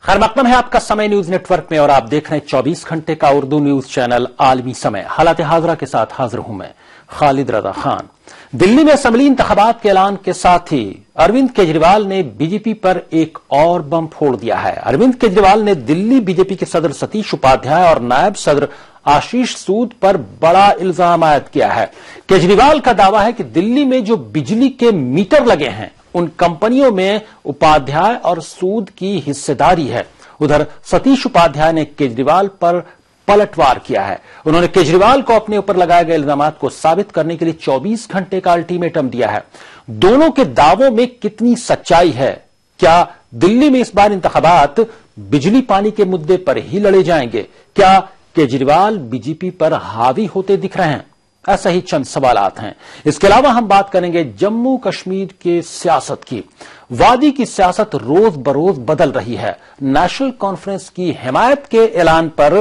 खैर मकदम है आपका समय न्यूज नेटवर्क में और आप देख रहे हैं 24 घंटे का उर्दू न्यूज चैनल आलमी समय। हालात हाजरा के साथ हाजिर हूं मैं खालिद रजा खान। दिल्ली में असेंबली इंतखाबात के ऐलान के साथ ही अरविंद केजरीवाल ने बीजेपी पर एक और बम फोड़ दिया है। अरविंद केजरीवाल ने दिल्ली बीजेपी के सदर सतीश उपाध्याय और नायब सदर आशीष सूद पर बड़ा इल्जाम आयद किया है। केजरीवाल का दावा है कि दिल्ली में जो बिजली के मीटर लगे हैं उन कंपनियों में उपाध्याय और सूद की हिस्सेदारी है। उधर सतीश उपाध्याय ने केजरीवाल पर पलटवार किया है। उन्होंने केजरीवाल को अपने ऊपर लगाए गए इल्जामात को साबित करने के लिए 24 घंटे का अल्टीमेटम दिया है। दोनों के दावों में कितनी सच्चाई है? क्या दिल्ली में इस बार इंतखाबात बिजली पानी के मुद्दे पर ही लड़े जाएंगे? क्या केजरीवाल बीजेपी पर हावी होते दिख रहे हैं? ऐसा ही चंद सवालात हैं। इसके अलावा हम बात करेंगे जम्मू कश्मीर के सियासत की। वादी की सियासत रोज बरोज बदल रही है। नेशनल कॉन्फ्रेंस की हिमायत के ऐलान पर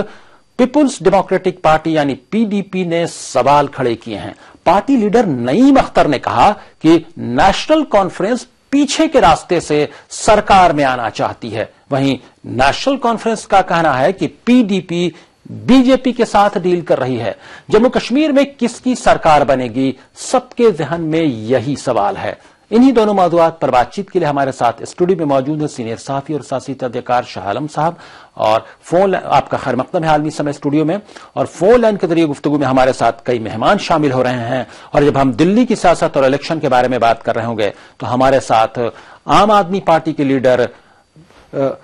पीपुल्स डेमोक्रेटिक पार्टी यानी पीडीपी ने सवाल खड़े किए हैं। पार्टी लीडर नईम अख्तर ने कहा कि नेशनल कॉन्फ्रेंस पीछे के रास्ते से सरकार में आना चाहती है। वहीं नेशनल कॉन्फ्रेंस का कहना है कि पीडीपी बीजेपी के साथ डील कर रही है। जम्मू कश्मीर में किसकी सरकार बनेगी, सबके जहन में यही सवाल है। इन्हीं दोनों मौजूआत पर बातचीत के लिए हमारे साथ स्टूडियो में मौजूद है सीनियर साफी और सियासी तथ्यकार शाह आलम साहब। और फोन आपका खैर मकदम है आलमी समय स्टूडियो में। और फोन लाइन के जरिए गुफ्तगू में हमारे साथ कई मेहमान शामिल हो रहे हैं। और जब हम दिल्ली की सियासत और इलेक्शन के बारे में बात कर रहे होंगे तो हमारे साथ आम आदमी पार्टी के लीडर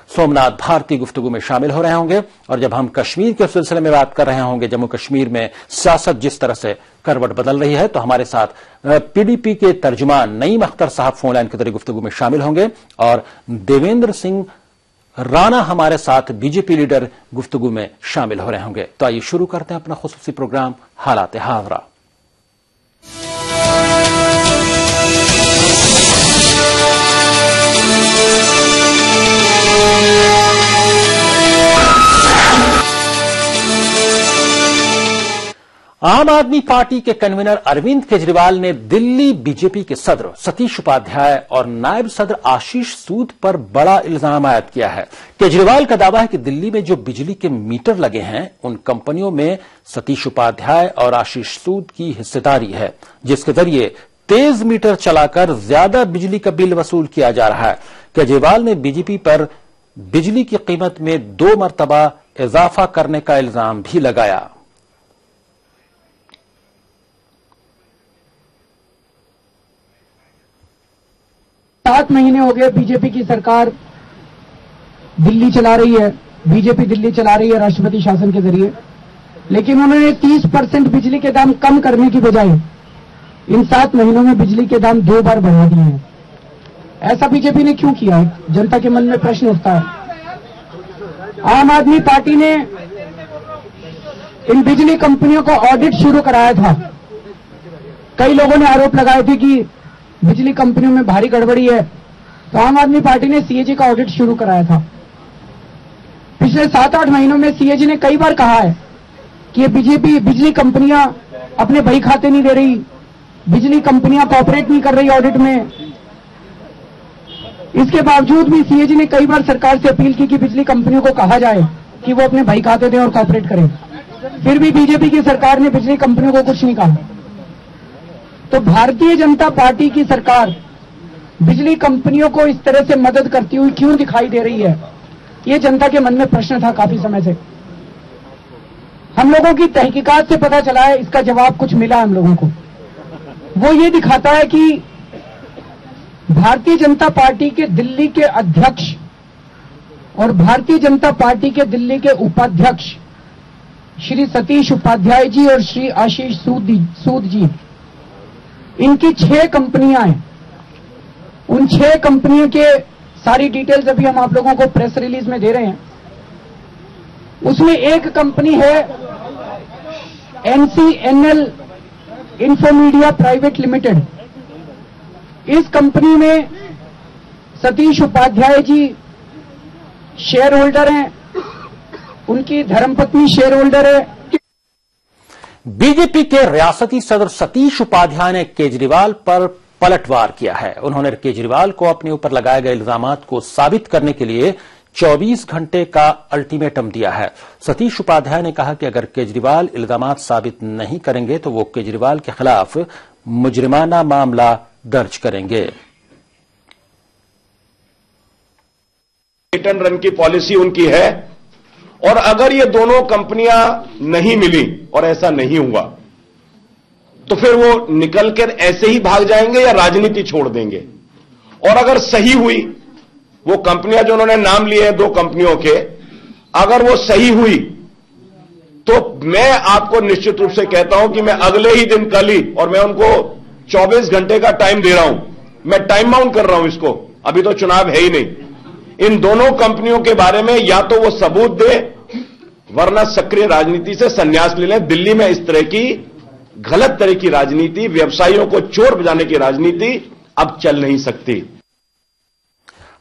सोमनाथ भारती गुफ्तगू में शामिल हो रहे होंगे। और जब हम कश्मीर के सिलसिले में बात कर रहे होंगे, जम्मू कश्मीर में सियासत जिस तरह से करवट बदल रही है, तो हमारे साथ पीडीपी के तर्जुमान नईम अख्तर साहब फोन लाइन के जरिए गुफ्तगू में शामिल होंगे। और देवेंद्र सिंह राणा हमारे साथ बीजेपी लीडर गुफ्तगू में शामिल हो रहे होंगे। तो आइए शुरू करते हैं अपना खुसूसी प्रोग्राम हालात हाजरा। आम आदमी पार्टी के कन्वीनर अरविंद केजरीवाल ने दिल्ली बीजेपी के सदर सतीश उपाध्याय और नायब सदर आशीष सूद पर बड़ा इल्जाम आयद किया है। केजरीवाल का दावा है कि दिल्ली में जो बिजली के मीटर लगे हैं उन कंपनियों में सतीश उपाध्याय और आशीष सूद की हिस्सेदारी है, जिसके जरिए तेज मीटर चलाकर ज्यादा बिजली का बिल वसूल किया जा रहा है। केजरीवाल ने बीजेपी पर बिजली की कीमत में 2 मरतबा इजाफा करने का इल्जाम भी लगाया। 7 महीने हो गए बीजेपी की सरकार दिल्ली चला रही है। बीजेपी दिल्ली चला रही है राष्ट्रपति शासन के जरिए, लेकिन उन्होंने 30% बिजली के दाम कम करने की बजाय इन 7 महीनों में बिजली के दाम 2 बार बढ़ा दिए हैं। ऐसा बीजेपी ने क्यों किया है? जनता के मन में प्रश्न उठता है। आम आदमी पार्टी ने इन बिजली कंपनियों को ऑडिट शुरू कराया था। कई लोगों ने आरोप लगाए थे कि बिजली कंपनियों में भारी गड़बड़ी है, तो आम आदमी पार्टी ने सीएजी का ऑडिट शुरू कराया था। पिछले 7-8 महीनों में सीएजी ने कई बार कहा है कि ये बिजली कंपनियां अपने बही खाते नहीं दे रही, बिजली कंपनियां कॉपरेट नहीं कर रही ऑडिट में। इसके बावजूद भी सीएजी ने कई बार सरकार से अपील की कि बिजली कंपनियों को कहा जाए कि वो अपने बही खाते दें और कॉपरेट करें। फिर भी बीजेपी की सरकार ने बिजली कंपनियों को कुछ नहीं कहा। तो भारतीय जनता पार्टी की सरकार बिजली कंपनियों को इस तरह से मदद करती हुई क्यों दिखाई दे रही है? ये जनता के मन में प्रश्न था काफी समय से। हम लोगों की तहकीकात से पता चला है, इसका जवाब कुछ मिला हम लोगों को। वो ये दिखाता है कि भारतीय जनता पार्टी के दिल्ली के अध्यक्ष और भारतीय जनता पार्टी के दिल्ली के उपाध्यक्ष श्री सतीश उपाध्याय जी और श्री आशीष सूद जी, इनकी 6 कंपनियां हैं। उन 6 कंपनियों के सारी डिटेल्स अभी हम आप लोगों को प्रेस रिलीज में दे रहे हैं। उसमें एक कंपनी है NCNL इंफोमीडिया प्राइवेट लिमिटेड। इस कंपनी में सतीश उपाध्याय जी शेयर होल्डर हैं, उनकी धर्मपत्नी शेयर होल्डर है। बीजेपी के रियासती सदर सतीश उपाध्याय ने केजरीवाल पर पलटवार किया है। उन्होंने केजरीवाल को अपने ऊपर लगाए गए इल्जामात को साबित करने के लिए 24 घंटे का अल्टीमेटम दिया है। सतीश उपाध्याय ने कहा कि अगर केजरीवाल इल्जामात साबित नहीं करेंगे तो वो केजरीवाल के खिलाफ मुजरिमाना मामला दर्ज करेंगे। हिट एंड रन की पॉलिसी उनकी है, और अगर ये दोनों कंपनियां नहीं मिली और ऐसा नहीं हुआ तो फिर वो निकलकर ऐसे ही भाग जाएंगे या राजनीति छोड़ देंगे। और अगर सही हुई, वो कंपनियां जो उन्होंने नाम लिए हैं 2 कंपनियों के, अगर वो सही हुई तो मैं आपको निश्चित रूप से कहता हूं कि मैं अगले ही दिन, कल ही, और मैं उनको 24 घंटे का टाइम दे रहा हूं, मैं टाइम बाउंड कर रहा हूं इसको, अभी तो चुनाव है ही नहीं। इन दोनों कंपनियों के बारे में या तो वो सबूत दे, वरना सक्रिय राजनीति से संन्यास ले लें। दिल्ली में इस तरह की गलत तरह की राजनीति, व्यवसायियों को चोर बजाने की राजनीति अब चल नहीं सकती।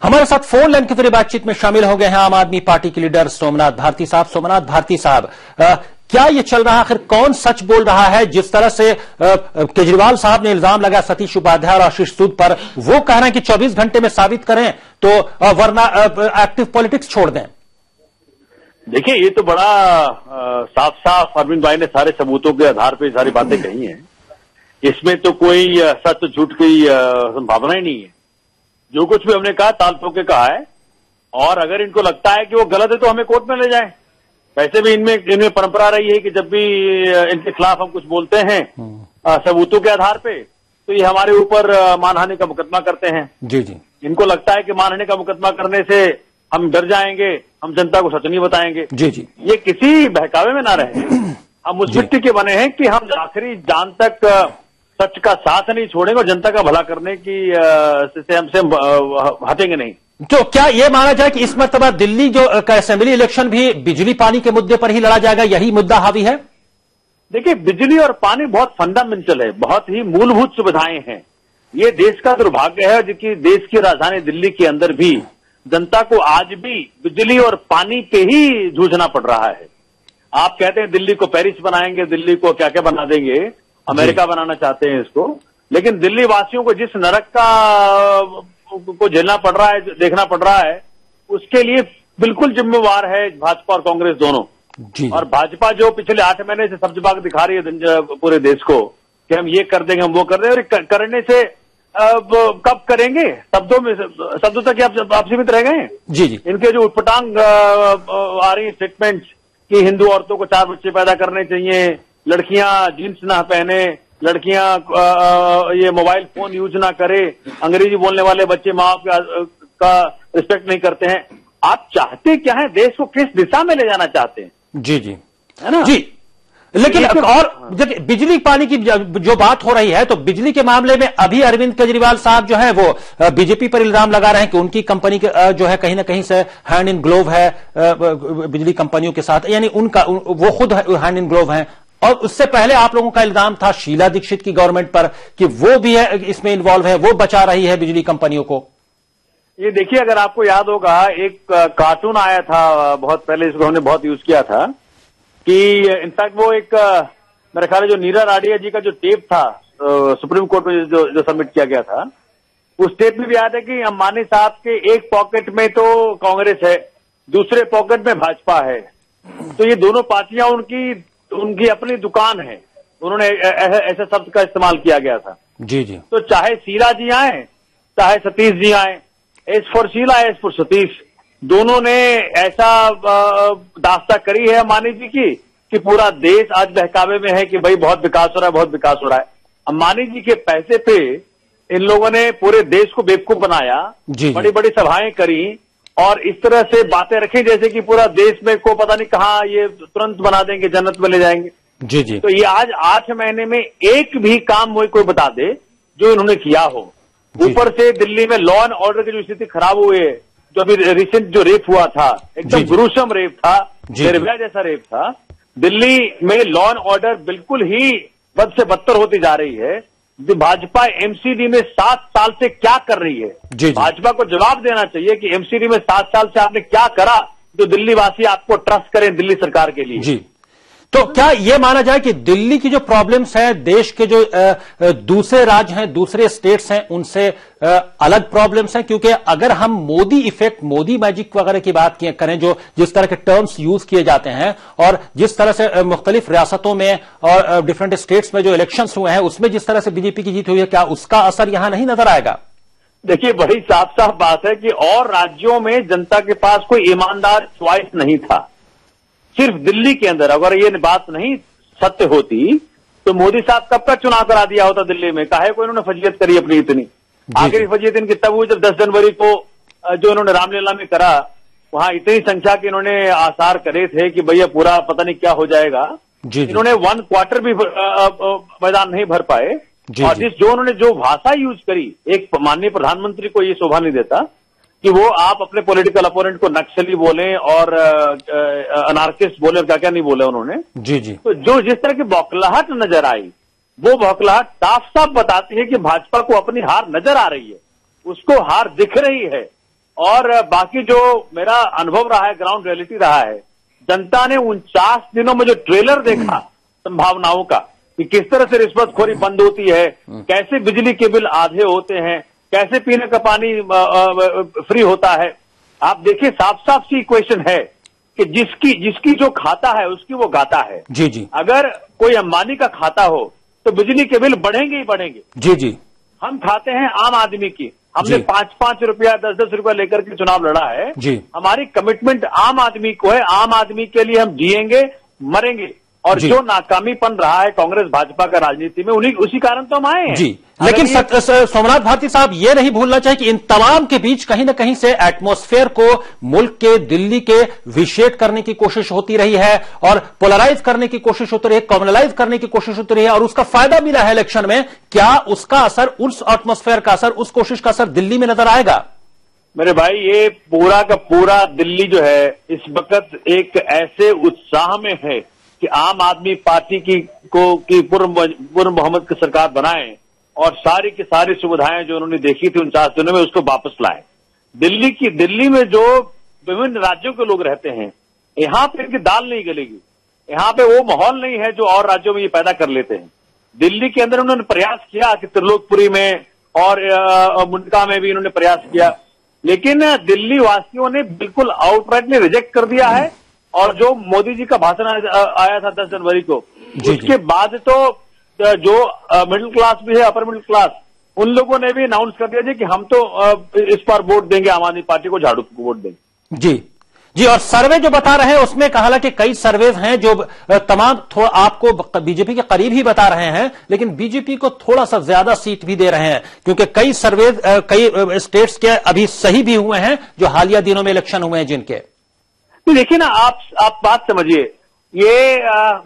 हमारे साथ फोन लाइन के जरिए बातचीत में शामिल हो गए हैं आम आदमी पार्टी के लीडर सोमनाथ भारती साहब। सोमनाथ भारती साहब, क्या ये चल रहा है, आखिर कौन सच बोल रहा है? जिस तरह से केजरीवाल साहब ने इल्जाम लगाया सतीश उपाध्याय और आशीष सूद पर, वो कह रहे हैं कि 24 घंटे में साबित करें तो वरना एक्टिव पॉलिटिक्स छोड़ दें। देखिए, ये तो बड़ा साफ साफ अरविंद भाई ने सारे सबूतों के आधार पर सारी बातें कही हैं। इसमें तो कोई सच झूठ की संभावना ही नहीं है। जो कुछ भी हमने कहा ताल ठोक के कहा है, और अगर इनको लगता है कि वो गलत है तो हमें कोर्ट में ले जाएं। वैसे भी इनमें परंपरा रही है कि जब भी इनके खिलाफ हम कुछ बोलते हैं सबूतों के आधार पे, तो ये हमारे ऊपर मानहानि का मुकदमा करते हैं। जी जी। इनको लगता है कि मानहानि का मुकदमा करने से हम डर जाएंगे, हम जनता को सच नहीं बताएंगे। जी जी। ये किसी बहकावे में ना रहे। हम उस मिट्टी के बने हैं कि हम आखिरी जान तक सच का साथ नहीं छोड़ेंगे और जनता का भला करने की से हमसे हटेंगे नहीं। तो क्या ये माना जाए कि इस मरतबा दिल्ली जो असेंबली इलेक्शन भी बिजली पानी के मुद्दे पर ही लड़ा जाएगा, यही मुद्दा हावी है? देखिए, बिजली और पानी बहुत फंडामेंटल है, बहुत ही मूलभूत सुविधाएं हैं। ये देश का दुर्भाग्य है कि देश की राजधानी दिल्ली के अंदर भी जनता को आज भी बिजली और पानी पे ही जूझना पड़ रहा है। आप कहते हैं दिल्ली को पेरिस बनाएंगे, दिल्ली को क्या क्या बना देंगे, अमेरिका बनाना चाहते हैं इसको, लेकिन दिल्ली वासियों को जिस नरक को झेलना पड़ रहा है, देखना पड़ रहा है, उसके लिए बिल्कुल जिम्मेवार है भाजपा और कांग्रेस दोनों। और भाजपा जो पिछले 8 महीने से सब्जबाग दिखा रही है पूरे देश को कि हम ये कर देंगे, हम वो कर देंगे, और करने से कब करेंगे? शब्दों तक आप सीमित रह गए हैं। जी जी। इनके जो उटपटांग आ रही स्टेटमेंट्स कि हिंदू औरतों को 4 बच्चे पैदा करने चाहिए, लड़कियां जींस ना पहने, लड़कियां ये मोबाइल फोन यूज ना करे, अंग्रेजी बोलने वाले बच्चे माँ बाप का रिस्पेक्ट नहीं करते हैं। आप चाहते क्या है? देश को किस दिशा में ले जाना चाहते हैं? जी जी, है ना? जी। लेकिन और बिजली पानी की जो बात हो रही है, तो बिजली के मामले में अभी अरविंद केजरीवाल साहब जो है वो बीजेपी पर इल्जाम लगा रहे हैं कि उनकी कंपनी जो है कहीं ना कहीं से हैंड इन ग्लोव है बिजली कंपनियों के साथ, यानी उनका वो खुद हैंड इन ग्लोव है। और उससे पहले आप लोगों का इल्जाम था शीला दीक्षित की गवर्नमेंट पर कि वो भी है इसमें इन्वॉल्व है, वो बचा रही है बिजली कंपनियों को। ये देखिए, अगर आपको याद होगा, एक कार्टून आया था बहुत पहले, इसको हमने बहुत यूज किया था कि इनफैक्ट वो एक मेरे ख्याल जो नीरा राडिया जी का जो टेप था सुप्रीम कोर्ट में जो सबमिट किया गया था, उस टेप में भी याद है कि अंबानी साहब के एक पॉकेट में तो कांग्रेस है, दूसरे पॉकेट में भाजपा है। तो ये दोनों पार्टियां उनकी अपनी दुकान है। उन्होंने ऐसे शब्द का इस्तेमाल किया गया था। जी जी। तो चाहे शीला जी आए, चाहे सतीश जी आए, S for Sheila, S for Satish, दोनों ने ऐसा दास्ता करी है अंबानी जी की कि पूरा देश आज बहकावे में है कि भाई बहुत विकास हो रहा है, बहुत विकास हो रहा है। अंबानी जी के पैसे पे इन लोगों ने पूरे देश को बेवकूफ बनाया, बड़ी बड़ी सभाएं करी और इस तरह से बातें रखी जैसे कि पूरा देश में को पता नहीं कहाँ ये तुरंत बना देंगे, जन्नत में ले जाएंगे। जी जी। तो ये आज 8 महीने में एक भी काम कोई बता दे जो इन्होंने किया हो। ऊपर से दिल्ली में लॉ एंड ऑर्डर की जो स्थिति खराब हुई है, जो अभी रिसेंट जो रेप हुआ था, एकदम ग्रुसम रेप था, निर्भया जैसा रेप था। दिल्ली में लॉ एंड ऑर्डर बिल्कुल ही बद से बदतर होती जा रही है। भाजपा एमसीडी में 7 साल से क्या कर रही है? भाजपा को जवाब देना चाहिए कि एमसीडी में 7 साल से आपने क्या करा जो दिल्ली वासी आपको ट्रस्ट करें दिल्ली सरकार के लिए। जी तो क्या यह माना जाए कि दिल्ली की जो प्रॉब्लम्स हैं, देश के जो दूसरे राज्य हैं, दूसरे स्टेट्स हैं, उनसे अलग प्रॉब्लम्स हैं? क्योंकि अगर हम मोदी इफेक्ट, मोदी मैजिक वगैरह की बात करें, जो जिस तरह के टर्म्स यूज किए जाते हैं और जिस तरह से मुख्तलिफ रियासतों में और डिफरेंट स्टेट्स में जो इलेक्शंस हुए हैं उसमें जिस तरह से बीजेपी की जीत हुई है, क्या उसका असर यहां नहीं नजर आएगा? देखिए, बड़ी साफ साफ बात है कि और राज्यों में जनता के पास कोई ईमानदार च्वाइस नहीं था। सिर्फ दिल्ली के अंदर अगर ये बात नहीं सत्य होती तो मोदी साहब कब का चुनाव करा दिया होता दिल्ली में। काहे को इन्होंने फजीयत करी अपनी इतनी? आखिरी फजीयत इनकी तब हुई जब 10 जनवरी को जो इन्होंने रामलीला में करा, वहां इतनी संख्या के इन्होंने आसार करे थे कि भैया पूरा पता नहीं क्या हो जाएगा। इन्होंने 1 क्वार्टर भी मैदान नहीं भर पाए। और जो उन्होंने जो भाषा यूज करी, एक माननीय प्रधानमंत्री को ये शोभा नहीं देता कि वो आप अपने पॉलिटिकल अपोनेंट को नक्सली बोलें और अनार्किस्ट बोले, क्या क्या नहीं बोले उन्होंने। जी। तो जो जिस तरह की बौखलाहट नजर आई, वो बौखलाहट साफ साफ बताती है कि भाजपा को अपनी हार नजर आ रही है, उसको हार दिख रही है। और बाकी जो मेरा अनुभव रहा है, ग्राउंड रियलिटी रहा है, जनता ने 49 दिनों में जो ट्रेलर देखा संभावनाओं का कि किस तरह से रिश्वतखोरी बंद होती है, कैसे बिजली के बिल आधे होते हैं, कैसे पीने का पानी फ्री होता है। आप देखिए, साफ साफ सी इक्वेशन है कि जिसकी जो खाता है उसकी वो गाता है। जी। अगर कोई अंबानी का खाता हो तो बिजली के बिल बढ़ेंगे ही बढ़ेंगे। जी। हम खाते हैं आम आदमी की, हमने 5-5 रुपया 10-10 रुपया लेकर के चुनाव लड़ा है। हमारी कमिटमेंट आम आदमी को है, आम आदमी के लिए हम जिएंगे मरेंगे। और जो नाकामीपन रहा है कांग्रेस भाजपा का राजनीति में, उसी कारण तो हम आए हैं। जी, लेकिन सोमनाथ भारती साहब, ये नहीं भूलना चाहिए कि इन तमाम के बीच कहीं ना कहीं से एटमॉस्फेयर को मुल्क के, दिल्ली के विशेड करने की कोशिश होती रही है और पोलराइज करने की कोशिश होती रही है, कम्युनलाइज करने की कोशिश होती रही है और उसका फायदा मिला है इलेक्शन में। क्या उसका असर, उस एटमॉस्फेयर का असर, उस कोशिश का असर दिल्ली में नजर आएगा? मेरे भाई, ये पूरा का पूरा दिल्ली जो है इस वक्त एक ऐसे उत्साह में है कि आम आदमी पार्टी की पूर्व मोहम्मद की सरकार बनाए और सारी की सारी सुविधाएं जो उन्होंने देखी थी 49 दिनों में उसको वापस लाए। दिल्ली में जो विभिन्न राज्यों के लोग रहते हैं, यहां पे इनकी दाल नहीं गलेगी। यहां पे वो माहौल नहीं है जो और राज्यों में ये पैदा कर लेते हैं। दिल्ली के अंदर उन्होंने प्रयास किया कि त्रिलोकपुरी में और मुंडका में भी इन्होंने प्रयास किया, लेकिन दिल्ली वासियों ने बिल्कुल आउटराइटली रिजेक्ट कर दिया है। और जो मोदी जी का भाषण आया था 10 जनवरी को, उसके बाद तो जो मिडिल क्लास भी है, अपर मिडिल क्लास, उन लोगों ने भी अनाउंस कर दिया कि हम तो इस बार वोट देंगे आम आदमी पार्टी को, झाड़ू को वोट देंगे। जी, और सर्वे जो बता रहे हैं उसमें हालांकि कई सर्वेज हैं जो तमाम आपको बीजेपी के करीब ही बता रहे हैं, लेकिन बीजेपी को थोड़ा सा ज्यादा सीट भी दे रहे हैं, क्योंकि कई सर्वेज कई स्टेट्स के अभी सही भी हुए हैं जो हालिया दिनों में इलेक्शन हुए हैं जिनके। देखिए ना, आप बात समझिए, ये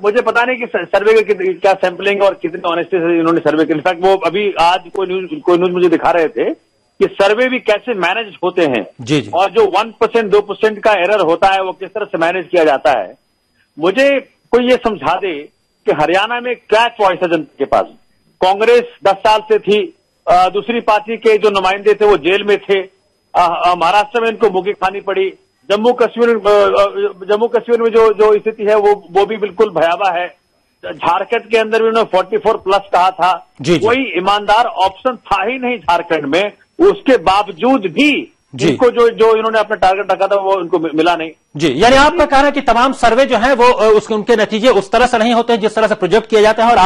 मुझे पता नहीं कि सर्वे के क्या सैंपलिंग और कितने ऑनेस्टी से इन्होंने सर्वे किया। इनफैक्ट वो अभी आज कोई न्यूज मुझे दिखा रहे थे कि सर्वे भी कैसे मैनेज होते हैं। जी। और जो 1% 2% का एरर होता है वो किस तरह से मैनेज किया जाता है। मुझे कोई ये समझा दे कि हरियाणा में क्या चॉइस है जनता के पास। कांग्रेस 10 साल से थी, दूसरी पार्टी के जो नुमाइंदे थे वो जेल में थे, महाराष्ट्र में इनको मुगी खानी पड़ी, जम्मू कश्मीर में जो स्थिति है वो भी बिल्कुल भयावह है। झारखंड के अंदर भी उन्होंने 44+ कहा था। कोई ईमानदार ऑप्शन था ही नहीं झारखंड में, उसके बावजूद भी इनको जो इन्होंने अपना टारगेट रखा था वो इनको मिला नहीं। जी, यानी आपका कहना है कि तमाम सर्वे जो है वो उनके नतीजे उस तरह से नहीं होते हैं जिस तरह से प्रोजेक्ट किया जाता है, और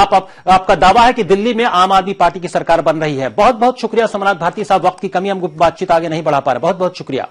आपका दावा है कि दिल्ली में आम आदमी पार्टी की सरकार बन रही है। बहुत बहुत शुक्रिया सोमनाथ भारती साहब, वक्त की कमी, हमको बातचीत आगे नहीं बढ़ा पा रहे, बहुत बहुत शुक्रिया।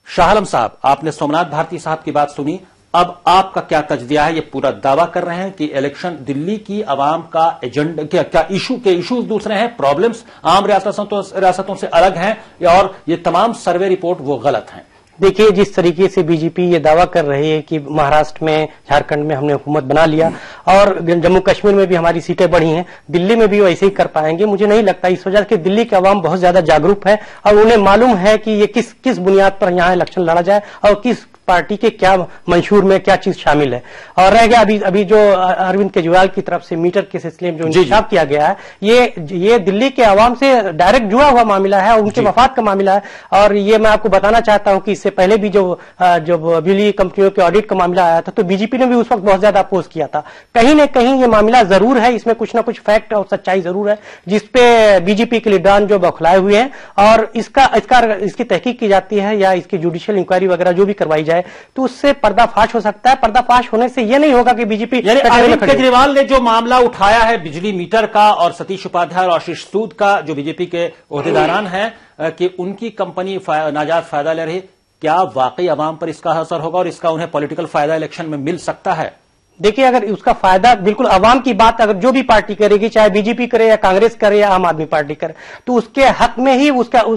शाह आलम साहब, आपने सोमनाथ भारती साहब की बात सुनी, अब आपका क्या तजदिया है? ये पूरा दावा कर रहे हैं कि इलेक्शन दिल्ली की आवाम का एजेंडा क्या इशूज दूसरे हैं, प्रॉब्लम्स आम रियासतों से अलग हैं, और ये तमाम सर्वे रिपोर्ट वो गलत हैं। देखिए, जिस तरीके से बीजेपी ये दावा कर रही है कि महाराष्ट्र में, झारखंड में हमने हुकूमत बना लिया और जम्मू कश्मीर में भी हमारी सीटें बढ़ी हैं, दिल्ली में भी वैसे ही कर पाएंगे, मुझे नहीं लगता। इस वजह से दिल्ली के अवाम बहुत ज्यादा जागरूक है और उन्हें मालूम है कि ये किस बुनियाद पर यहाँ इलेक्शन लड़ा जाए और किस पार्टी के क्या मंशूर में क्या चीज शामिल है। और रह गया अभी जो अरविंद केजरीवाल की तरफ से मीटर के सिलसिले में जो इंतजाम किया गया है, ये दिल्ली के आवाम से डायरेक्ट जुड़ा हुआ मामला है और उनके मफाद का मामला है। और ये मैं आपको बताना चाहता हूं कि इससे पहले भी जो बिजली कंपनियों के ऑडिट का मामला आया था तो बीजेपी ने भी उस वक्त बहुत ज्यादा अपोज किया था। कहीं न कहीं ये मामला जरूर है, इसमें कुछ ना कुछ फैक्ट और सच्चाई जरूर है जिसपे बीजेपी के लीडरान जो बौखलाए हुए हैं, और इसकी तहकीक की जाती है या इसकी जुडिशियल इंक्वायरी वगैरह जो भी करवाई जाए तो उससे पर्दाफाश हो सकता है। पर्दाफाश होने से यह नहीं होगा कि बीजेपी अरविंद केजरीवाल ने जो मामला उठाया है बिजली मीटर का और सतीश उपाध्याय और आशीष सूद का, जो बीजेपी के ओहदेदारान हैं, कि उनकी कंपनी नाजायज फायदा ले रही, क्या वाकई अवाम पर इसका असर होगा और इसका उन्हें पॉलिटिकल फायदा इलेक्शन में मिल सकता है? देखिए, अगर उसका फायदा बिल्कुल अवाम की बात अगर जो भी पार्टी करेगी, चाहे बीजेपी करे या कांग्रेस करे या आम आदमी पार्टी करे, तो उसके हक में ही लोगों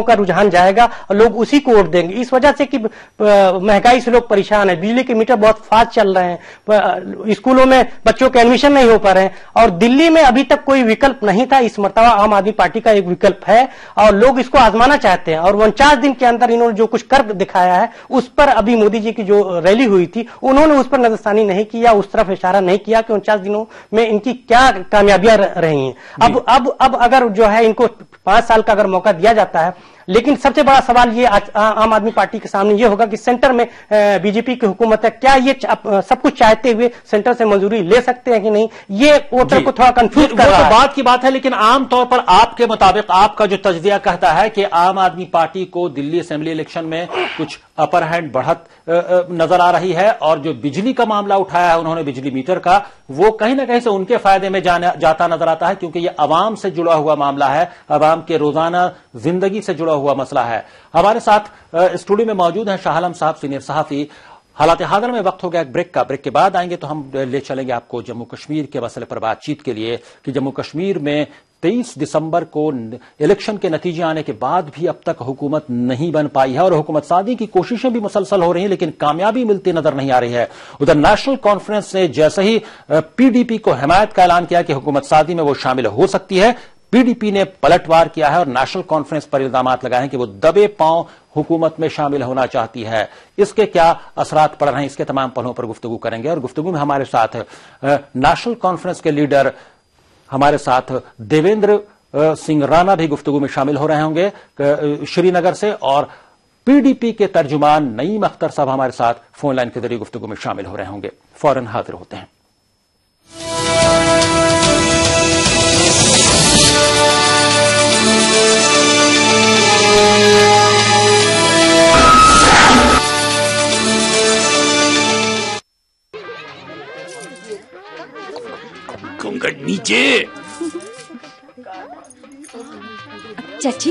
का रुझान जाएगा और लोग उसी को वोट देंगे। इस वजह से कि महंगाई से लोग परेशान है, बिजली के मीटर बहुत फास्ट चल रहे हैं, स्कूलों में बच्चों के एडमिशन नहीं हो पा रहे हैं, और दिल्ली में अभी तक कोई विकल्प नहीं था। इस मर्तबा आम आदमी पार्टी का एक विकल्प है और लोग इसको आजमाना चाहते हैं। और 49 दिन के अंदर इन्होंने जो कुछ कर दिखाया है उस पर अभी मोदी जी की जो रैली हुई थी उन्होंने उस पर नजरसानी नहीं किया, उस तरफ इशारा नहीं किया कि 49 दिनों में इनकी क्या कामयाबियां रही हैं। अब अगर जो है इनको 5 साल का अगर मौका दिया जाता है, लेकिन सबसे बड़ा सवाल ये आम आदमी पार्टी के सामने ये होगा कि सेंटर में बीजेपी की हुकूमत है, क्या ये सब कुछ चाहते हुए सेंटर से मंजूरी ले सकते हैं कि नहीं, ये वोटर को थोड़ा कंफ्यूज कर रहा है। बात की बात है, लेकिन आमतौर पर आपके मुताबिक आपका जो तजदिया कहता है कि आम आदमी पार्टी को दिल्ली असेंबली इलेक्शन में कुछ अपर हैंड बढ़त नजर आ रही है, और जो बिजली का मामला उठाया है उन्होंने बिजली मीटर का, वो कहीं ना कहीं से उनके फायदे में जाता नजर आता है, क्योंकि ये अवाम से जुड़ा हुआ मामला है, अवाम के रोजाना जिंदगी से जुड़ा हुआ मसला है। हमारे साथ स्टूडियो में मौजूद हैं शाह आलम साहब, सीनियर सहाफी। हालात हाज़िर में वक्त हो गया एक ब्रेक का। ब्रेक के बाद आएंगे तो हम ले चलेंगे आपको जम्मू कश्मीर के मसले पर बातचीत के लिए, कि जम्मू कश्मीर में 23 दिसंबर को इलेक्शन के नतीजे आने के बाद भी अब तक हुकूमत नहीं बन पाई है और हुकूमत सादी की कोशिशें भी मुसलसल हो रही हैं, लेकिन कामयाबी मिलती नजर नहीं आ रही है। उधर नेशनल कॉन्फ्रेंस ने जैसे ही पीडीपी को हिमायत का ऐलान किया कि हुकूमत सादी में वो शामिल हो सकती है, पीडीपी ने पलटवार किया है और नेशनल कॉन्फ्रेंस पर इल्जामात लगाए हैं कि वो दबे पांव हुकूमत में शामिल होना चाहती है। इसके क्या असरात पड़ रहे हैं, इसके तमाम पहलुओं पर गुफ्तगू करेंगे। और गुफ्तगू में हमारे साथ नेशनल कॉन्फ्रेंस के लीडर, हमारे साथ देवेंद्र सिंह राणा भी गुफ्तगू में शामिल हो रहे होंगे श्रीनगर से, और पीडीपी के तर्जुमान नईम अख्तर साहब हमारे साथ फोन लाइन के जरिए गुफ्तगू में शामिल हो रहे होंगे। फौरन हाजिर होते हैं। घूंघट नीचे। चाची,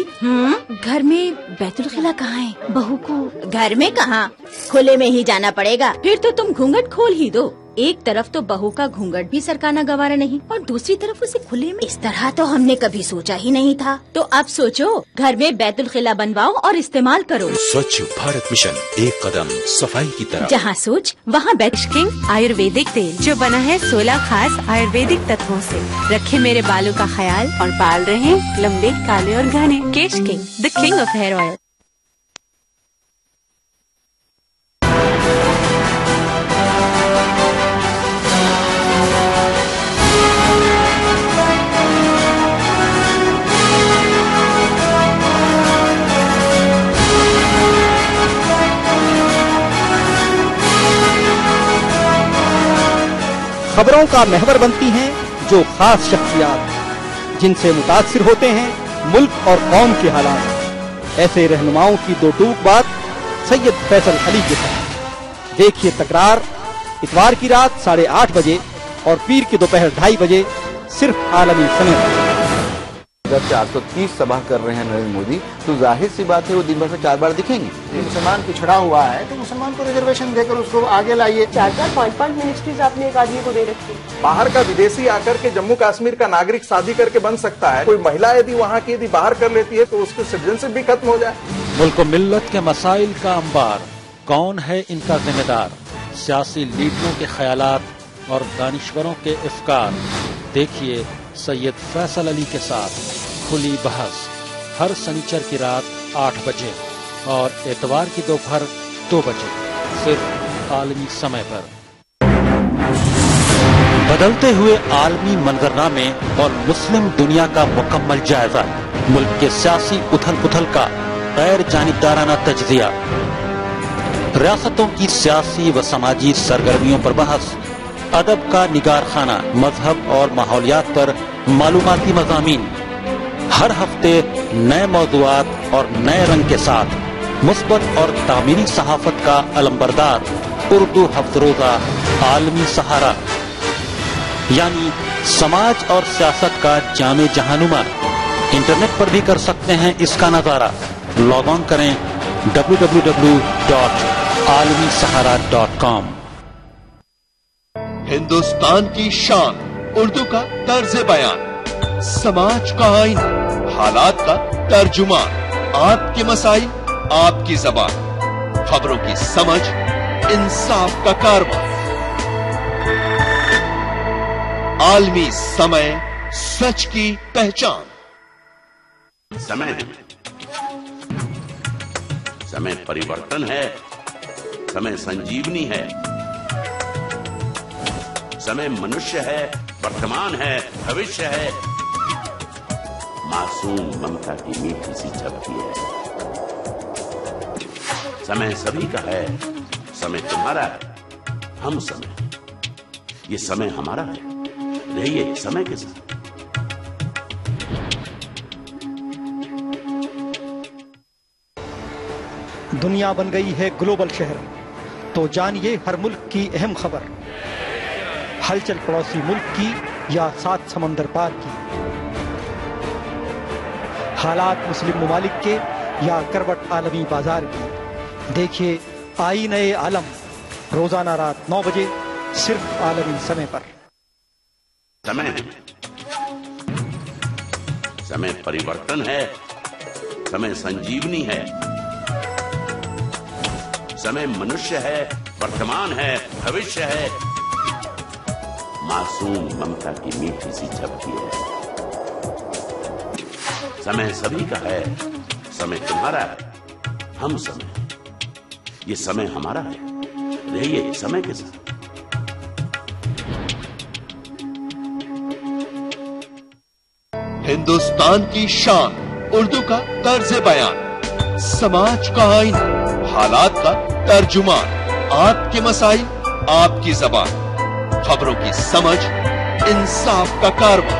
घर में बैतुल खिला कहाँ है? बहू को घर में कहाँ, खुले में ही जाना पड़ेगा। फिर तो तुम घूंघट खोल ही दो। एक तरफ तो बहू का घूंघट भी सरकाना गवारा नहीं और दूसरी तरफ उसे खुले में। इस तरह तो हमने कभी सोचा ही नहीं था। तो अब सोचो, घर में बैतुल खिला बनवाओ और इस्तेमाल करो। स्वच्छ भारत मिशन, एक कदम सफाई की तरफ। जहाँ सोच वहाँ केश किंग आयुर्वेदिक तेल, जो बना है 16 खास आयुर्वेदिक तत्वों से, रखे मेरे बालों का ख्याल और बाल रहे लंबे, काले और घने। Kesh King, the king of hair oil. खबरों का महवर बनती हैं जो खास शख्सियात, जिनसे मुतासिर होते हैं मुल्क और कौम के हालात। ऐसे रहनुमाओं की दो टूक बात सैयद फैसल अली के साथ। देखिए तकरार इतवार की रात 8:30 बजे और पीर की दोपहर 2:30 बजे, सिर्फ आलमी समय। जब 430 सभा कर रहे हैं नरेंद्र मोदी, तो जाहिर सी बात है वो दिन भर में 4 बार दिखेंगे। मुसलमान पिछड़ा हुआ है तो मुसलमान को रिजर्वेशन देकर उसको आगे लाइए। 4 पॉइंट मिनिस्ट्रीज आपने एक आदमी को दे रखी है। बाहर का विदेशी आकर के जम्मू कश्मीर का नागरिक शादी करके बन सकता है। कोई महिला यदि वहाँ की बाहर कर लेती है तो उसकी सिटीजनशिप भी खत्म हो जाए। मुल्क मिल्लत के मसाइल का अंबार, कौन है इनका जिम्मेदार? सियासी लीडरों के ख्यालात और दानिश्वरों के इफ्कार। देखिए सैयद फैसल अली के साथ खुली बहस, हर शनिचर की रात 8 बजे और एतवार की दोपहर 2 बजे सिर्फ आलमी समय पर। बदलते हुए आलमी मंजरनामे और मुस्लिम दुनिया का मुकम्मल जायजा, मुल्क के सियासी उथल पुथल का गैर जानिबदाराना तज्जिया, रियासतों की सियासी व समाजी सरगर्मियों पर बहस, अदब का निगार खाना, मजहब और माहौलियात पर मालूमाती मज़ामीन, हर हफ्ते नए मौज़ूआत और नए रंग के साथ मुस्बत और तामीरी सहाफत का अलंबरदार उर्दू हफ्तरोजा आलमी सहारा, यानी समाज और सियासत का जामे जहानुमा। इंटरनेट पर भी कर सकते हैं इसका नजारा। लॉग ऑन करें www.alamisahara.com। हिंदुस्तान की शान उर्दू का तर्ज बयान, समाज का आईन, हालात का तर्जुमान, आपके मसाइल आपकी जबान, खबरों की समझ, इंसाफ का कारवां। आलमी समय, सच की पहचान। समय परिवर्तन है, समय संजीवनी है, समय मनुष्य है, वर्तमान है, भविष्य है, मासूम ममता की मीठी सी झपकी है। समय सभी का है, समय तुम्हारा है, हम समय, ये समय हमारा है, रहिए समय के साथ। दुनिया बन गई है ग्लोबल शहर, तो जानिए हर मुल्क की अहम खबर, हलचल पड़ोसी मुल्क की या 7 समंदर पार की, हालात मुस्लिम ममालिक के या करवट आलमी बाजार की। देखिए आईने आलम रोजाना रात 9 बजे सिर्फ आलमी समय पर। समय परिवर्तन है, समय संजीवनी है, समय मनुष्य है, वर्तमान है, भविष्य है, मासूम ममता की मीठी सी झपकी है। समय सभी का है, समय तुम्हारा है, हम समय, ये समय हमारा है, रहिए समय के साथ। हिंदुस्तान की शान उर्दू का तर्ज बयान, समाज का आईन, हालात का तर्जुमान, आपके मसाइल आपकी जबान, खबरों की समझ, इंसाफ का कारवां।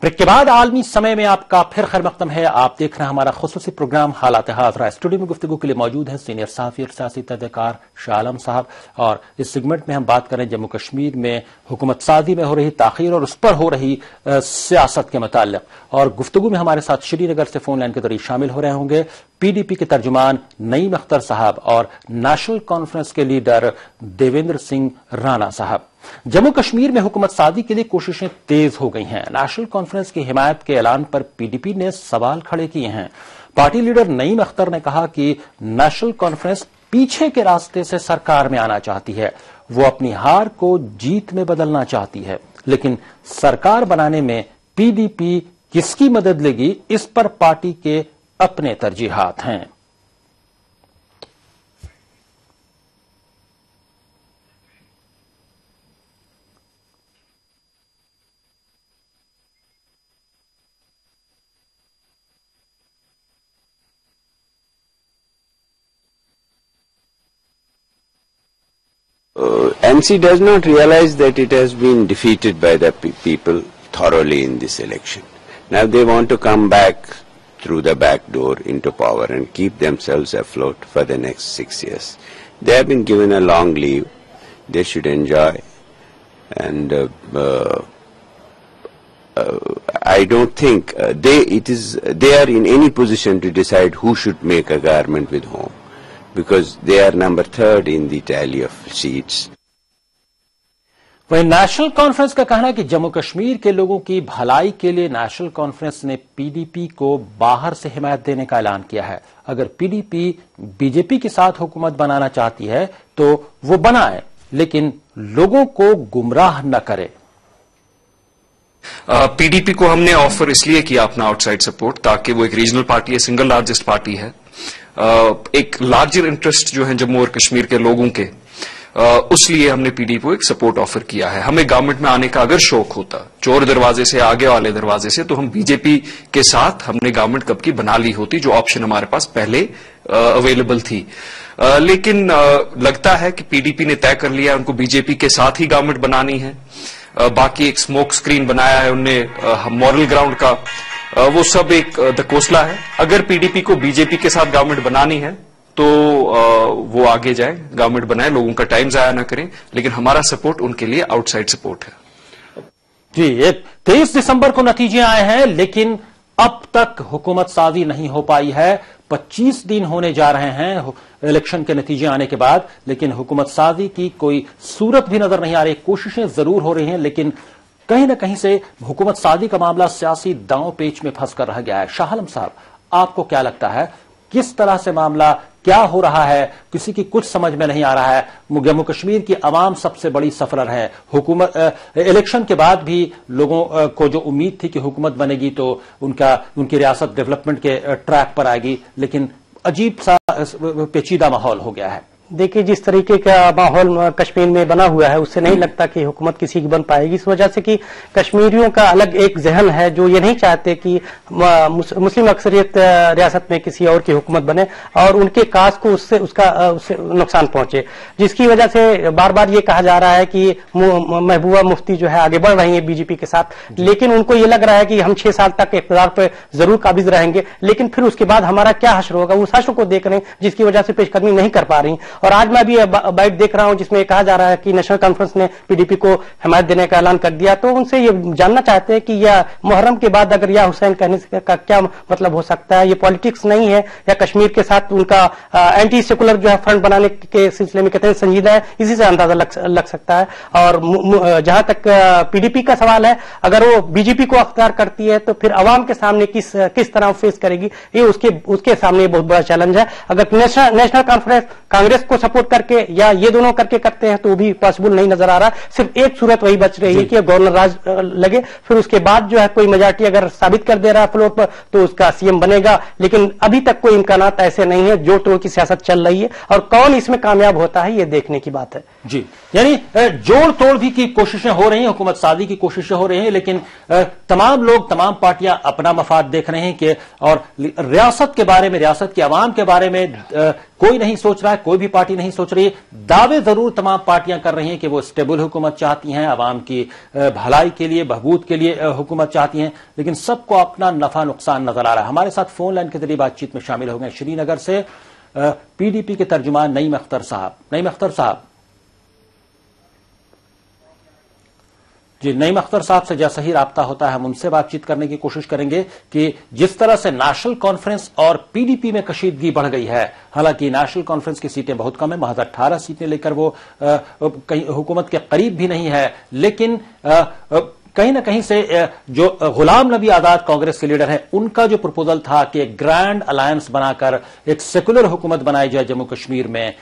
ब्रेक के बाद आलमी समय में आपका फिर खैर मकदम है। आप देख रहे हैं हमारा खुसूसी प्रोग्राम हालात हाज़रा। स्टूडियो में गुफ्तगू के लिए मौजूद हैं सीनियर सहाफ़ी और सियासी तहक़ीक़ार शाह आलम साहब, और इस सेगमेंट में हम बात करें जम्मू कश्मीर में हुकूमत साजी में हो रही ताख़ीर और उस पर हो रही सियासत के मुताल्लिक़। और गुफ्तगू में हमारे साथ श्रीनगर से फोन लाइन के जरिए शामिल हो रहे होंगे PDP के तर्जुमान नईम अख्तर साहब और नेशनल कॉन्फ्रेंस के लीडर देवेंद्र सिंह राणा साहब। जम्मू कश्मीर में हुकूमत साजी के लिए कोशिशें तेज हो गई हैं। नेशनल कॉन्फ्रेंस की हिमायत के ऐलान पर PDP ने सवाल खड़े किए हैं। पार्टी लीडर नईम अख्तर ने कहा कि नेशनल कॉन्फ्रेंस पीछे के रास्ते से सरकार में आना चाहती है, वो अपनी हार को जीत में बदलना चाहती है, लेकिन सरकार बनाने में PDP किसकी मदद लेगी, इस पर पार्टी के अपने तरजीहात हैं। NC does not realize that it has been defeated by the people thoroughly in this election. Now they want to come back through the back door into power and keep themselves afloat for the next 6 years. They have been given a long leave. They should enjoy. And I don't think they are in any position to decide who should make a government with whom, because they are number 3rd in the tally of seats. वहीं national conference का कहना है कि जम्मू कश्मीर के लोगों की भलाई के लिए नेशनल कॉन्फ्रेंस ने PDP को बाहर से हिमायत देने का ऐलान किया है। अगर PDP BJP के साथ हुकूमत बनाना चाहती है तो वो बनाए, लेकिन लोगों को गुमराह न करे। पीडीपी को हमने ऑफर इसलिए किया अपना आउटसाइड सपोर्ट, ताकि वो एक रीजनल पार्टी है, सिंगल लार्जेस्ट पार्टी है, एक लार्जर इंटरेस्ट जो है जम्मू और कश्मीर के लोगों के, उसलिए हमने पीडीपी को एक सपोर्ट ऑफर किया है। हमें गवर्नमेंट में आने का अगर शौक होता चोर दरवाजे से, आगे वाले दरवाजे से, तो हम बीजेपी के साथ हमने गवर्नमेंट कब की बना ली होती, जो ऑप्शन हमारे पास पहले अवेलेबल थी। लेकिन लगता है कि पीडीपी ने तय कर लिया उनको बीजेपी के साथ ही गवर्नमेंट बनानी है। बाकी एक स्मोक स्क्रीन बनाया है उनने मॉरल ग्राउंड का, वो सब एक दकोसला है। अगर पीडीपी को बीजेपी के साथ गवर्नमेंट बनानी है तो वो आगे जाए, गवर्नमेंट बनाए, लोगों का टाइम जाया ना करें, लेकिन हमारा सपोर्ट उनके लिए आउटसाइड सपोर्ट है। जी, 23 दिसंबर को नतीजे आए हैं, लेकिन अब तक हुकूमत साजी नहीं हो पाई है। 25 दिन होने जा रहे हैं इलेक्शन के नतीजे आने के बाद, लेकिन हुकूमत साजी की कोई सूरत भी नजर नहीं आ रही। कोशिशें जरूर हो रही हैं, लेकिन कहीं ना कहीं से हुकूमत साजी का मामला सियासी दांव पेच में फंस कर रह गया है। शाह आलम साहब, आपको क्या लगता है, किस तरह से मामला क्या हो रहा है? किसी की कुछ समझ में नहीं आ रहा है। जम्मू कश्मीर की अवाम सबसे बड़ी सफरर है। हुकूमत इलेक्शन के बाद भी लोगों को जो उम्मीद थी कि हुकूमत बनेगी तो उनकी रियासत डेवलपमेंट के ट्रैक पर आएगी, लेकिन अजीब सा पेचीदा माहौल हो गया है। देखिए, जिस तरीके का माहौल कश्मीर में बना हुआ है, उससे नहीं लगता कि हुकूमत किसी की बन पाएगी, इस वजह से कि कश्मीरियों का अलग एक जहन है जो ये नहीं चाहते कि मुस्लिम अक्सरियत रियासत में किसी और की हुकूमत बने और उनके काज को उससे नुकसान पहुंचे, जिसकी वजह से बार बार ये कहा जा रहा है कि महबूबा मुफ्ती जो है आगे बढ़ रही है बीजेपी के साथ, लेकिन उनको ये लग रहा है कि हम 6 साल तक इक़्तिदार पर जरूर काबिज रहेंगे, लेकिन फिर उसके बाद हमारा क्या हश्र होगा, उस हश्र को देख रहे हैं, जिसकी वजह से पेशकदमी नहीं कर पा रही। और आज मैं भी बाइट देख रहा हूं जिसमें कहा जा रहा है कि नेशनल कॉन्फ्रेंस ने पीडीपी को हिमायत देने का ऐलान कर दिया, तो उनसे ये जानना चाहते हैं कि यह मुहर्रम के बाद अगर या हुसैन कहने का क्या मतलब हो सकता है? ये पॉलिटिक्स नहीं है या कश्मीर के साथ उनका एंटी सेकुलर जो है फ्रंट बनाने के सिलसिले में कितने संजीदा है, इसी से अंदाजा लग सकता है। और जहां तक पीडीपी का सवाल है, अगर वो बीजेपी को अख्तियार करती है तो फिर अवाम के सामने किस तरह फेस करेगी, ये उसके सामने बहुत बड़ा चैलेंज है। अगर नेशनल कॉन्फ्रेंस कांग्रेस को सपोर्ट करके या ये दोनों करके करते हैं तो भी पॉसिबल नहीं नजर आ रहा। सिर्फ एक सूरत वही बच रही है कि गवर्नर राज लगे, फिर उसके बाद जो है कोई मेजॉरिटी अगर साबित कर दे रहा है फ्लोर पर तो उसका सीएम बनेगा, लेकिन अभी तक कोई इम्कानात ऐसे नहीं है। जोड़ तोड़ की सियासत चल रही है और कौन इसमें कामयाब होता है ये देखने की बात है। जी, यानी जोड़ तोड़ भी की कोशिशें हो रही हैं, हुकूमत साजी की कोशिशें हो रही हैं, लेकिन तमाम लोग, तमाम पार्टियां अपना मफाद देख रहे हैं कि और रियासत के बारे में, रियासत के अवाम के बारे में कोई नहीं सोच रहा है, कोई भी पार्टी नहीं सोच रही है। दावे जरूर तमाम पार्टियां कर रही हैं कि वो स्टेबल हुकूमत चाहती हैं, अवाम की भलाई के लिए, बहबूद के लिए हुकूमत चाहती हैं, लेकिन सबको अपना नफा नुकसान नजर आ रहा है। हमारे साथ फोन लाइन के जरिए बातचीत में शामिल हो गए श्रीनगर से पीडीपी के तर्जुमान नईम अख्तर साहब। नईम अख्तर साहब, जी, नईम अख्तर साहब से जैसा ही राब्ता होता है हम उनसे बातचीत करने की कोशिश करेंगे कि जिस तरह से नेशनल कॉन्फ्रेंस और पीडीपी में कशीदगी बढ़ गई है, हालांकि नेशनल कॉन्फ्रेंस की सीटें बहुत कम है, महज 18 सीटें लेकर वो कहीं हुकूमत के करीब भी नहीं है, लेकिन कहीं ना कहीं से जो गुलाम नबी आजाद कांग्रेस के लीडर हैं, उनका जो प्रपोजल था कि एक ग्रैंड अलायंस बनाकर एक सेकुलर हुकूमत बनाई जाए जम्मू कश्मीर में,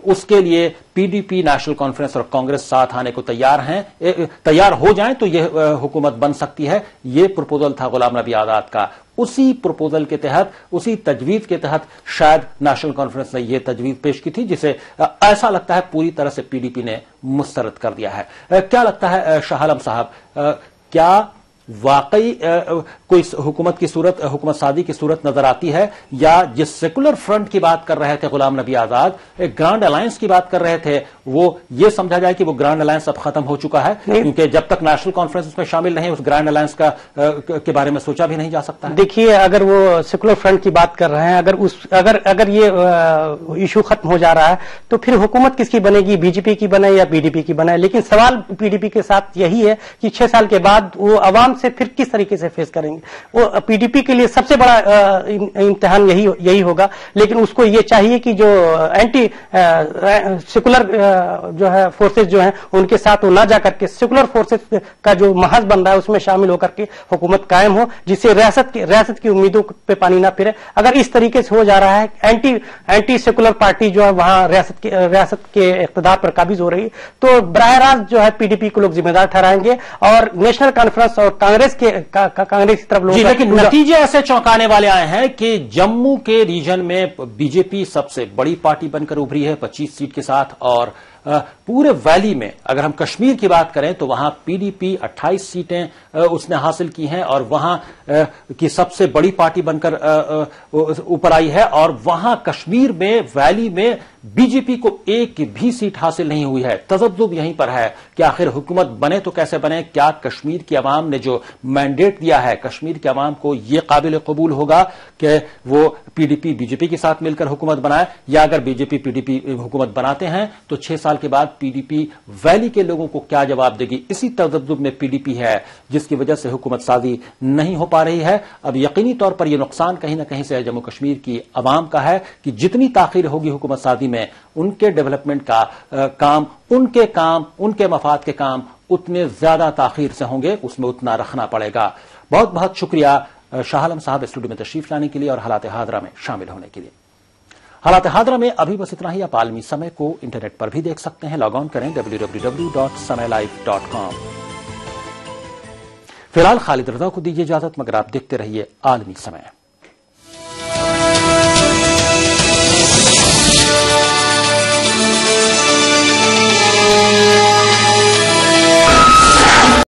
उसके लिए पीडीपी, नेशनल कॉन्फ्रेंस और कांग्रेस साथ आने को तैयार हो जाएं तो यह हुकूमत बन सकती है। यह प्रपोजल था गुलाम नबी आजाद का। उसी प्रपोजल के तहत, उसी तजवीज के तहत शायद नेशनल कॉन्फ्रेंस ने यह तजवीज पेश की थी, जिसे ऐसा लगता है पूरी तरह से पीडीपी ने मुस्तरद कर दिया है। क्या लगता है शाह आलम साहब, क्या वाकई कोई हुकूमत की सूरत, हुकूमत सादी की सूरत नजर आती है, या जिस सेकुलर फ्रंट की बात कर रहे थे गुलाम नबी आजाद, एक ग्रांड अलायंस की बात कर रहे थे, वो ये समझा जाए कि वो ग्रांड अलायंस अब खत्म हो चुका है, क्योंकि जब तक नेशनल कॉन्फ्रेंस उसमें शामिल नहीं, उस ग्रांड अलायंस के बारे में सोचा भी नहीं जा सकता है? देखिए, अगर वो सेकुलर फ्रंट की बात कर रहे हैं, अगर ये इशू खत्म हो जा रहा है तो फिर हुकूमत किसकी बनेगी, बीजेपी की बने या पीडीपी की बने? लेकिन सवाल पीडीपी के साथ यही है कि 6 साल के बाद वो अवाम आराम से फिर किस तरीके से फेस करेंगे। वो पीडीपी के लिए सबसे बड़ा इम्तिहान यही होगा। लेकिन उसको ये चाहिए कि जो एंटी सेकुलर जो है फोर्सेस जो हैं उनके साथ वो ना जाकर के सेकुलर फोर्सेस का जो महाज बन रहा है उसमें शामिल होकर के हुकूमत कायम हो, जिससे रियासत की उम्मीदों पे पानी ना फिरे। अगर इस तरीके से हो जा रहा है, एंटी सेकुलर पार्टी जो है वहां रियासत के इख्तिदार पर काबिज हो रही है, तो बराह रास्त जो है पीडीपी को लोग जिम्मेदार ठहराएंगे और नेशनल कॉन्फ्रेंस और कांग्रेस की तरफ लोग। लेकिन नतीजे ऐसे चौंकाने वाले आए हैं कि जम्मू के रीजन में बीजेपी सबसे बड़ी पार्टी बनकर उभरी है 25 सीट के साथ, और पूरे वैली में अगर हम कश्मीर की बात करें तो वहां पीडीपी 28 सीटें उसने हासिल की हैं और वहां की सबसे बड़ी पार्टी बनकर ऊपर आई है। और वहां कश्मीर में वैली में बीजेपी को एक भी सीट हासिल नहीं हुई है। तजब्जुब यहीं पर है कि आखिर हुकूमत बने तो कैसे बने। क्या कश्मीर की आवाम ने जो मैंडेट दिया है, कश्मीर की आवाम को यह काबिल कबूल होगा कि वो पीडीपी बीजेपी के साथ मिलकर हुकूमत बनाए, या अगर बीजेपी पीडीपी हुकूमत बनाते हैं तो 6 साल के बाद पीडीपी वैली के लोगों को क्या जवाब देगी। इसी तजब्जुब में पीडीपी है जिसकी वजह से हुकूमत साजी नहीं हो पा रही है। अब यकीनी तौर पर यह नुकसान कहीं ना कहीं से जम्मू कश्मीर की आवाम का है कि जितनी ताखीर होगी हुकूमत साजी में, उनके डेवलपमेंट का काम, उनके मफाद के काम उतने ज्यादा ताखीर से होंगे, उसमें उतना रखना पड़ेगा। बहुत बहुत शुक्रिया शाह आलम साहब स्टूडियो में तशरीफ लाने के लिए और हालात हादरा में शामिल होने के लिए। हालात हादरा में अभी बस इतना ही। आप आलमी समय को इंटरनेट पर भी देख सकते हैं, लॉग ऑन करें www.samaylive.com। फिलहाल खालिद रजा को दीजिए इजाजत, मगर आप देखते रहिए आलमी समय।